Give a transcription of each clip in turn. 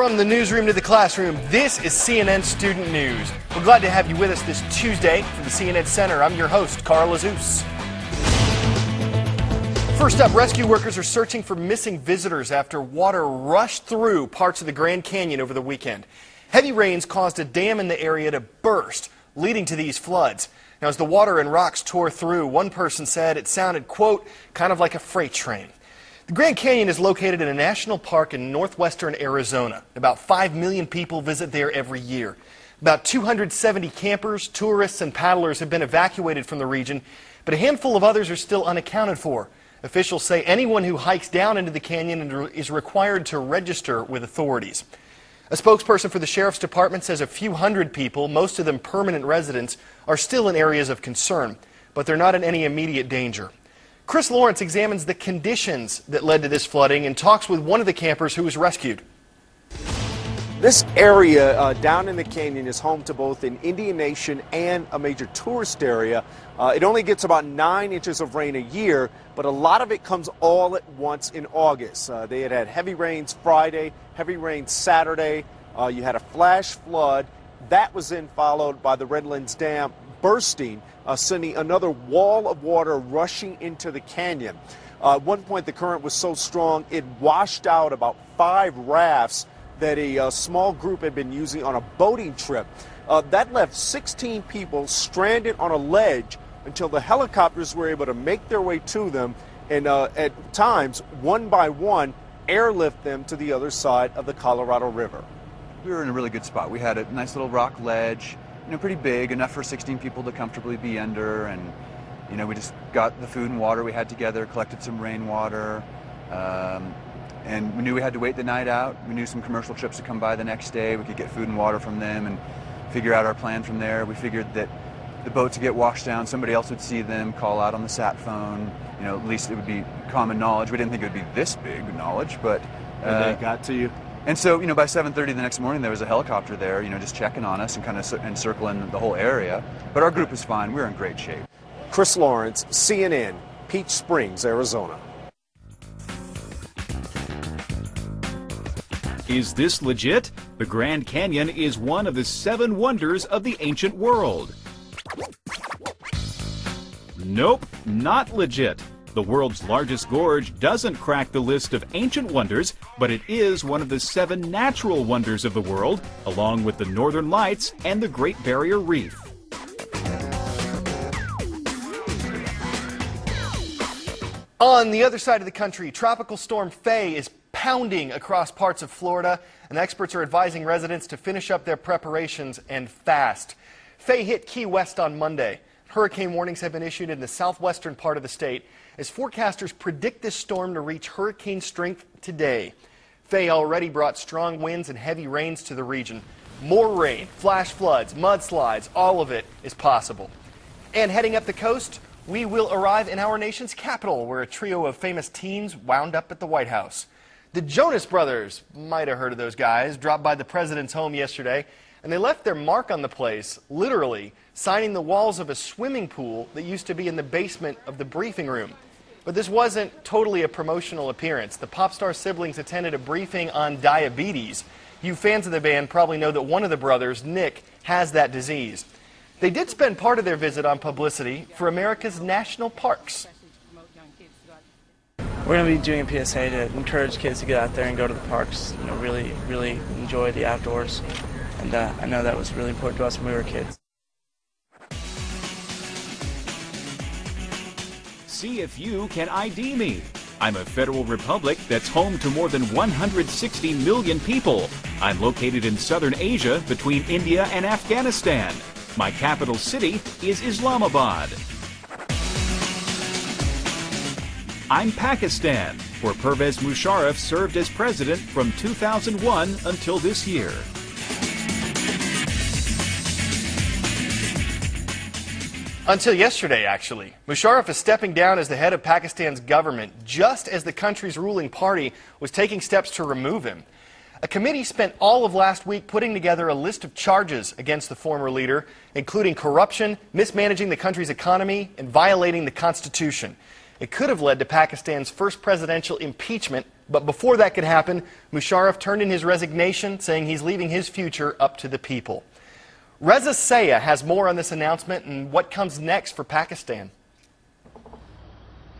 From the newsroom to the classroom, this is CNN Student News. We're glad to have you with us this Tuesday from the CNN Center. I'm your host, Carl Azus. First up, rescue workers are searching for missing visitors after water rushed through parts of the Grand Canyon over the weekend. Heavy rains caused a dam in the area to burst, leading to these floods. Now, as the water and rocks tore through, one person said it sounded, quote, kind of like a freight train. The Grand Canyon is located in a national park in northwestern Arizona. About 5 million people visit there every year. About 270 campers, tourists, and paddlers have been evacuated from the region, but a handful of others are still unaccounted for. Officials say anyone who hikes down into the canyon is required to register with authorities. A spokesperson for the Sheriff's Department says a few hundred people, most of them permanent residents, are still in areas of concern, but they're not in any immediate danger. Chris Lawrence examines the conditions that led to this flooding and talks with one of the campers who was rescued. This area down in the canyon is home to both an Indian Nation and a major tourist area. It only gets about 9 inches of rain a year, but a lot of it comes all at once in August. They had heavy rains Friday, heavy rains Saturday. You had a flash flood. That was then followed by the Redlands Dam bursting, sending another wall of water rushing into the canyon. At one point, the current was so strong it washed out about 5 rafts that a small group had been using on a boating trip. That left 16 people stranded on a ledge until the helicopters were able to make their way to them and at times, one by one, airlift them to the other side of the Colorado River. We were in a really good spot. We had a nice little rock ledge, pretty big, enough for 16 people to comfortably be under, and we just got the food and water we had together, collected some rainwater, and we knew we had to wait the night out. We knew some commercial trips would come by the next day. We could get food and water from them and figure out our plan from there. We figured that the boats would get washed down, somebody else would see them, call out on the sat phone. At least it would be common knowledge. We didn't think it would be this big knowledge, but they got to you. And so, by 7:30 the next morning, there was a helicopter there, just checking on us and kind of encircling the whole area. But our group was fine. We were in great shape. Chris Lawrence, CNN, Peach Springs, Arizona. Is this legit? The Grand Canyon is one of the 7 wonders of the ancient world. Nope, not legit. The world's largest gorge doesn't crack the list of ancient wonders, but it is one of the 7 natural wonders of the world, along with the Northern Lights and the Great Barrier Reef. On the other side of the country, Tropical Storm Faye is pounding across parts of Florida, and experts are advising residents to finish up their preparations and fast. Faye hit Key West on Monday. Hurricane warnings have been issued in the southwestern part of the state as forecasters predict this storm to reach hurricane strength today. Faye already brought strong winds and heavy rains to the region. More rain, flash floods, mudslides, all of it is possible. And heading up the coast, we will arrive in our nation's capital, where a trio of famous teens wound up at the White House. The Jonas Brothers, might have heard of those guys, dropped by the president's home yesterday, and they left their mark on the place, literally signing the walls of a swimming pool that used to be in the basement of the briefing room. But this wasn't totally a promotional appearance. The pop star siblings attended a briefing on diabetes. You fans of the band probably know that one of the brothers, Nick, has that disease. They did spend part of their visit on publicity for America's national parks. We're going to be doing a PSA to encourage kids to get out there and go to the parks, really enjoy the outdoors. And I know that was really important to us when we were kids. See if you can ID me. I'm a federal republic that's home to more than 160 million people. I'm located in southern Asia between India and Afghanistan. My capital city is Islamabad. I'm Pakistan, where Pervez Musharraf served as president from 2001 until this year. Until yesterday, actually. Musharraf is stepping down as the head of Pakistan's government just as the country's ruling party was taking steps to remove him. A committee spent all of last week putting together a list of charges against the former leader, including corruption, mismanaging the country's economy, and violating the Constitution. It could have led to Pakistan's first presidential impeachment But before that could happen, Musharraf turned in his resignation, saying he's leaving his future up to the people. Reza Sayah has more on this announcement and what comes next for Pakistan.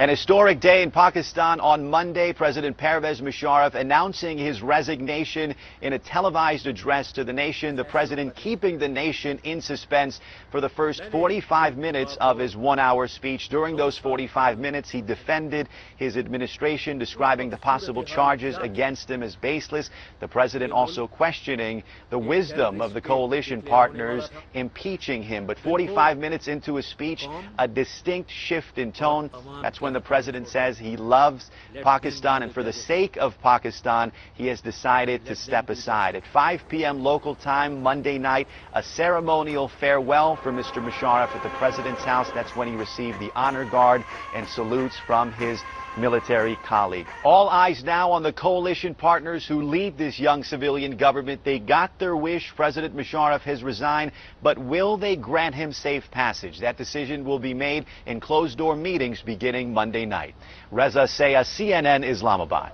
An historic day in Pakistan on Monday. President Pervez Musharraf announcing his resignation in a televised address to the nation. The president keeping the nation in suspense for the first 45 minutes of his one-hour speech. During those 45 minutes, he defended his administration, describing the possible charges against him as baseless. The president also questioning the wisdom of the coalition partners impeaching him. But 45 minutes into his speech, a distinct shift in tone. That's when the president says he loves Pakistan, and for the sake of Pakistan, he has decided to step aside. At 5 p.m. local time Monday night, a ceremonial farewell for Mr. Musharraf at the president's house. That's when he received the honor guard and salutes from his military colleague. All eyes now on the coalition partners who lead this young civilian government. They got their wish. President Musharraf has resigned, but will they grant him safe passage? That decision will be made in closed-door meetings beginning Monday night. Reza Sayah, CNN, Islamabad.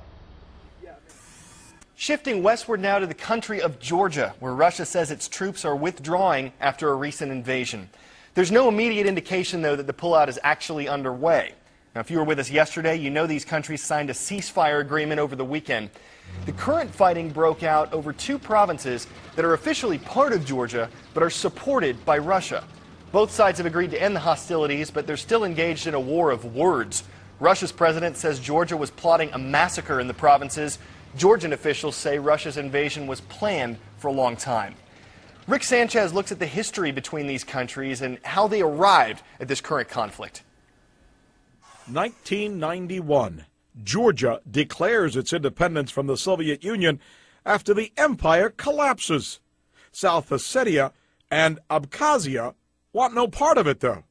Shifting westward now to the country of Georgia, where Russia says its troops are withdrawing after a recent invasion. There's no immediate indication, though, that the pullout is actually underway. Now, if you were with us yesterday, you know these countries signed a ceasefire agreement over the weekend. The current fighting broke out over two provinces that are officially part of Georgia, but are supported by Russia. Both sides have agreed to end the hostilities, but they're still engaged in a war of words. Russia's president says Georgia was plotting a massacre in the provinces. Georgian officials say Russia's invasion was planned for a long time. Rick Sanchez looks at the history between these countries and how they arrived at this current conflict. 1991, Georgia declares its independence from the Soviet Union after the empire collapses. South Ossetia and Abkhazia want no part of it, though.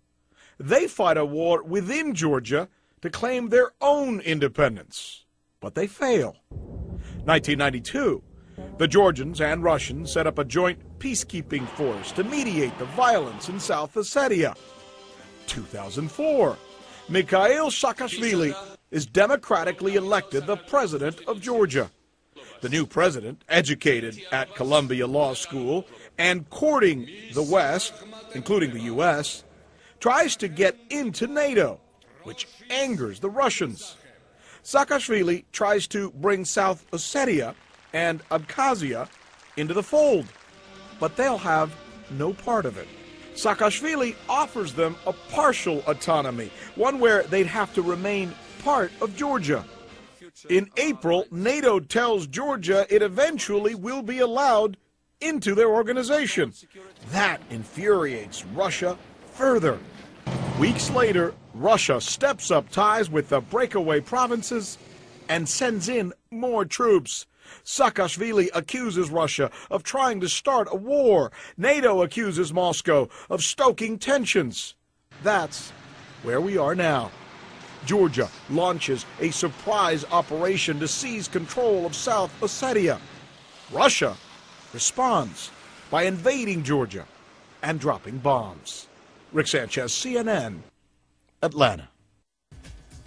They fight a war within Georgia to claim their own independence, but they fail. 1992, the Georgians and Russians set up a joint peacekeeping force to mediate the violence in South Ossetia. 2004, Mikhail Saakashvili is democratically elected the president of Georgia. The new president, educated at Columbia Law School and courting the West, including the U.S., tries to get into NATO, which angers the Russians. Saakashvili tries to bring South Ossetia and Abkhazia into the fold, but they'll have no part of it. Saakashvili offers them a partial autonomy, one where they'd have to remain part of Georgia. In April, NATO tells Georgia it eventually will be allowed into their organization. That infuriates Russia further. Weeks later, Russia steps up ties with the breakaway provinces and sends in more troops. Saakashvili accuses Russia of trying to start a war. NATO accuses Moscow of stoking tensions. That's where we are now. Georgia launches a surprise operation to seize control of South Ossetia. Russia responds by invading Georgia and dropping bombs. Rick Sanchez, CNN, Atlanta.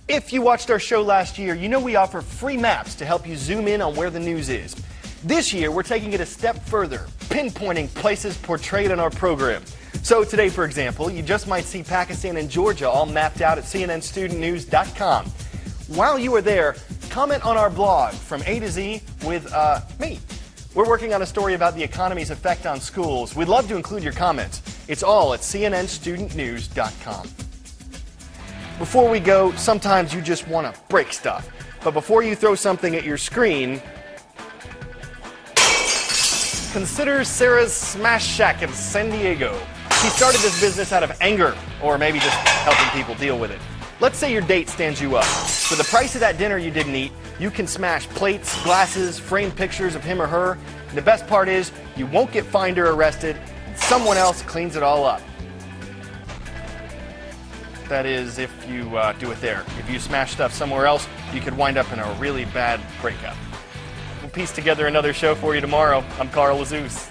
If you watched our show last year, you know we offer free maps to help you zoom in on where the news is. This year, we're taking it a step further, pinpointing places portrayed on our program. So today, for example, you just might see Pakistan and Georgia all mapped out at cnnstudentnews.com. While you are there, comment on our blog from A to Z with me. We're working on a story about the economy's effect on schools. We'd love to include your comments. It's all at cnnstudentnews.com. Before we go, sometimes you just want to break stuff. But before you throw something at your screen, consider Sarah's Smash Shack in San Diego. She started this business out of anger, or maybe just helping people deal with it. Let's say your date stands you up. For the price of that dinner you didn't eat, you can smash plates, glasses, framed pictures of him or her. And the best part is, you won't get fined or arrested, and someone else cleans it all up. That is, if you do it there. If you smash stuff somewhere else, you could wind up in a really bad breakup. We'll piece together another show for you tomorrow. I'm Carl Azuz.